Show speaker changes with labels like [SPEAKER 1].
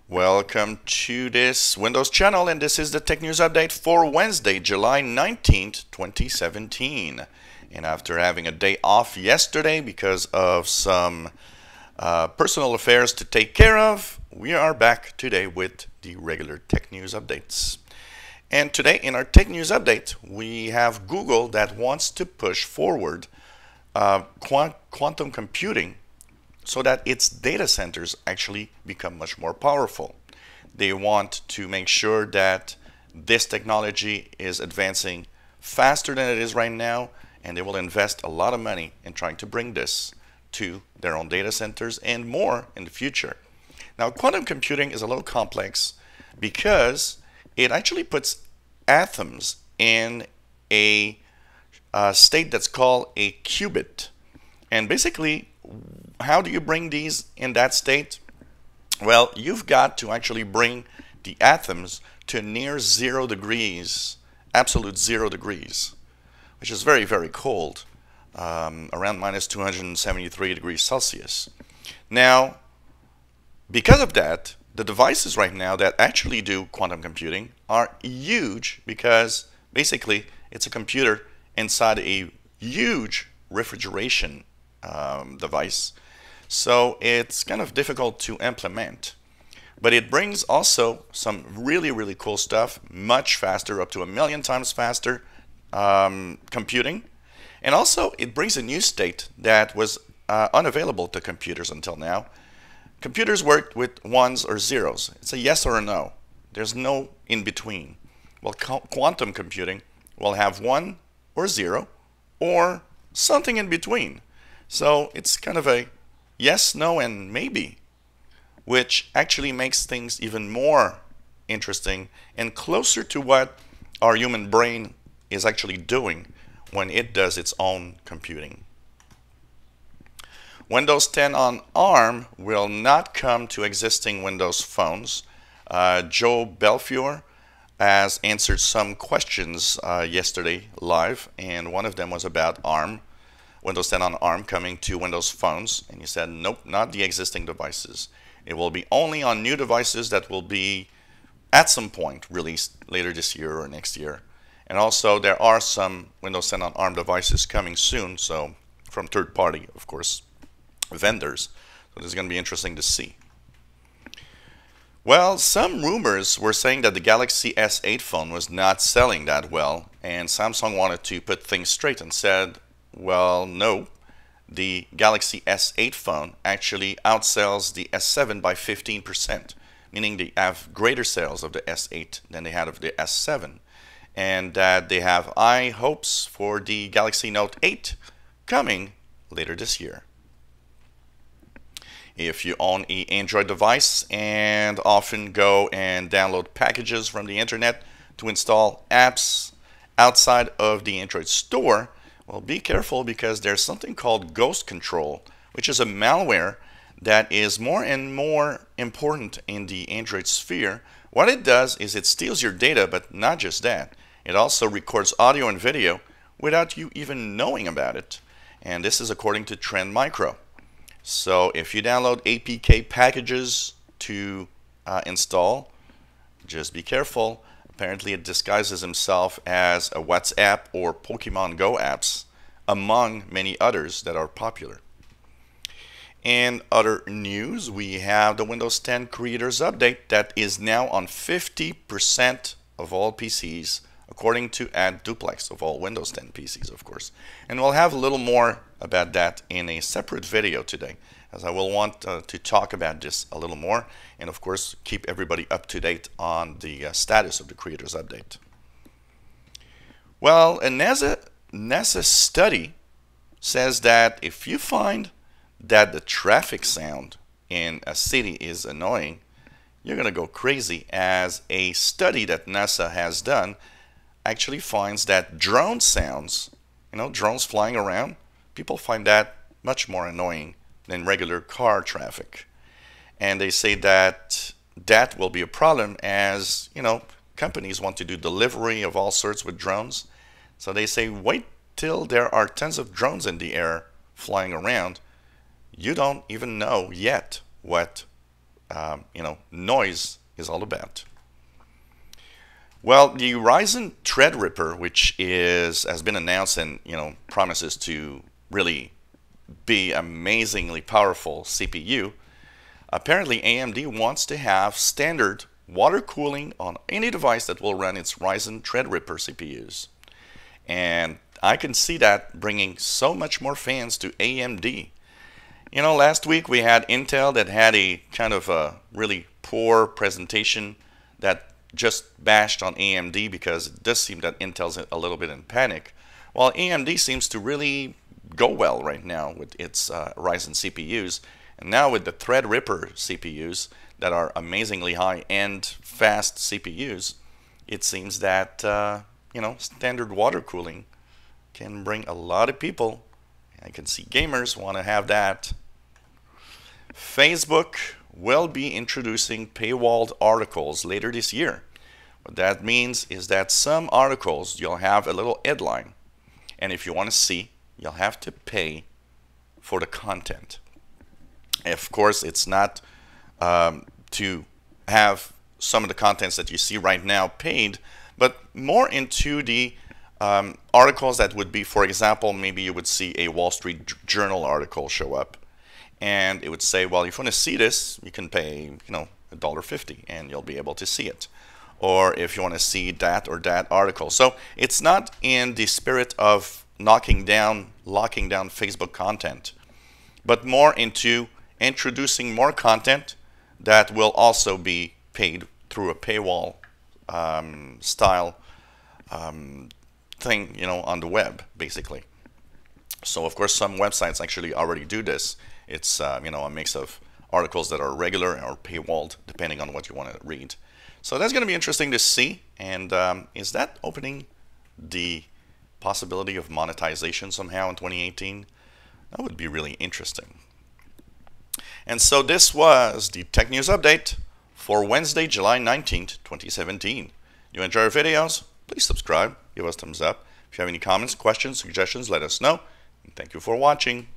[SPEAKER 1] Welcome to this Windows channel, and this is the Tech News Update for Wednesday, July 19th, 2017. And after having a day off yesterday because of some personal affairs to take care of, we are back today with the regular Tech News Updates. And today in our Tech News Update, we have Google that wants to push forward quantum computing so that its data centers actually become much more powerful. They want to make sure that this technology is advancing faster than it is right now, and they will invest a lot of money in trying to bring this to their own data centers and more in the future. Now, quantum computing is a little complex because it actually puts atoms in a state that's called a qubit. And basically, how do you bring these in that state? Well, you've got to actually bring the atoms to near 0 degrees, absolute 0 degrees, which is very, very cold, around minus 273 degrees Celsius. Now, because of that, the devices right now that actually do quantum computing are huge because basically it's a computer inside a huge refrigeration device. So it's kind of difficult to implement. But it brings also some really, really cool stuff, much faster, up to 1,000,000 times faster computing. And also it brings a new state that was unavailable to computers until now. Computers worked with ones or zeros. It's a yes or a no. There's no in between. Well, quantum computing will have 1 or 0 or something in between. So it's kind of a yes, no, and maybe, which actually makes things even more interesting and closer to what our human brain is actually doing when it does its own computing. Windows 10 on ARM will not come to existing Windows phones. Joe Belfiore has answered some questions yesterday live, and one of them was about ARM. Windows 10 on ARM coming to Windows phones, and he said nope, not the existing devices. It will be only on new devices that will be at some point released later this year or next year. And also there are some Windows 10 on ARM devices coming soon, so from third party, of course, vendors. So this is going to be interesting to see. Well, some rumors were saying that the Galaxy S8 phone was not selling that well, and Samsung wanted to put things straight and said, well, no, the Galaxy S8 phone actually outsells the S7 by 15%, meaning they have greater sales of the S8 than they had of the S7, and that they have high hopes for the Galaxy Note 8 coming later this year. If you own an Android device and often go and download packages from the internet to install apps outside of the Android store, well, be careful because there's something called Ghost Control, which is a malware that is more and more important in the Android sphere. What it does is it steals your data, but not just that. It also records audio and video without you even knowing about it. And this is according to Trend Micro. So if you download APK packages to install, just be careful. Apparently it disguises himself as a WhatsApp or Pokemon Go apps, among many others that are popular. In other news, we have the Windows 10 Creators Update that is now on 50% of all PCs, according to AdDuplex, of all Windows 10 PCs, of course. And we'll have a little more about that in a separate video today, as I will want to talk about this a little more, and of course keep everybody up to date on the status of the Creators Update. Well, a NASA study says that if you find that the traffic sound in a city is annoying, you're going to go crazy, as a study that NASA has done actually finds that drone sounds, drones flying around, people find that much more annoying than regular car traffic. And they say that that will be a problem as, companies want to do delivery of all sorts with drones. So they say wait till there are tons of drones in the air flying around. You don't even know yet what noise is all about. Well, the Ryzen Threadripper, which has been announced and promises to really be amazingly powerful CPU, apparently AMD wants to have standard water cooling on any device that will run its Ryzen Threadripper CPUs. And I can see that bringing so much more fans to AMD. Last week we had Intel that had a kind of a really poor presentation that just bashed on AMD because it does seem that Intel's a little bit in panic. While AMD seems to really go well right now with its Ryzen CPUs, and now with the Threadripper CPUs that are amazingly high-end, fast CPUs, it seems that standard water cooling can bring a lot of people. I can see gamers want to have that. Facebook will be introducing paywalled articles later this year. What that means is that some articles you'll have a little headline, and if you want to see, you'll have to pay for the content. Of course, it's not to have some of the contents that you see right now paid, but more into the articles that would be, for example, maybe you would see a Wall Street Journal article show up, and it would say, well, if you want to see this, you can pay, $1.50, and you'll be able to see it. Or if you want to see that or that article. So it's not in the spirit of locking down Facebook content, but more into introducing more content that will also be paid through a paywall style thing, on the web, basically. So of course some websites actually already do this. It's a mix of articles that are regular or paywalled, depending on what you want to read. So that's going to be interesting to see. And is that opening the possibility of monetization somehow in 2018? That would be really interesting. And so this was the Tech News Update for Wednesday, July 19th, 2017. You enjoy our videos? Please subscribe, give us a thumbs up. If you have any comments, questions, suggestions, let us know. And thank you for watching.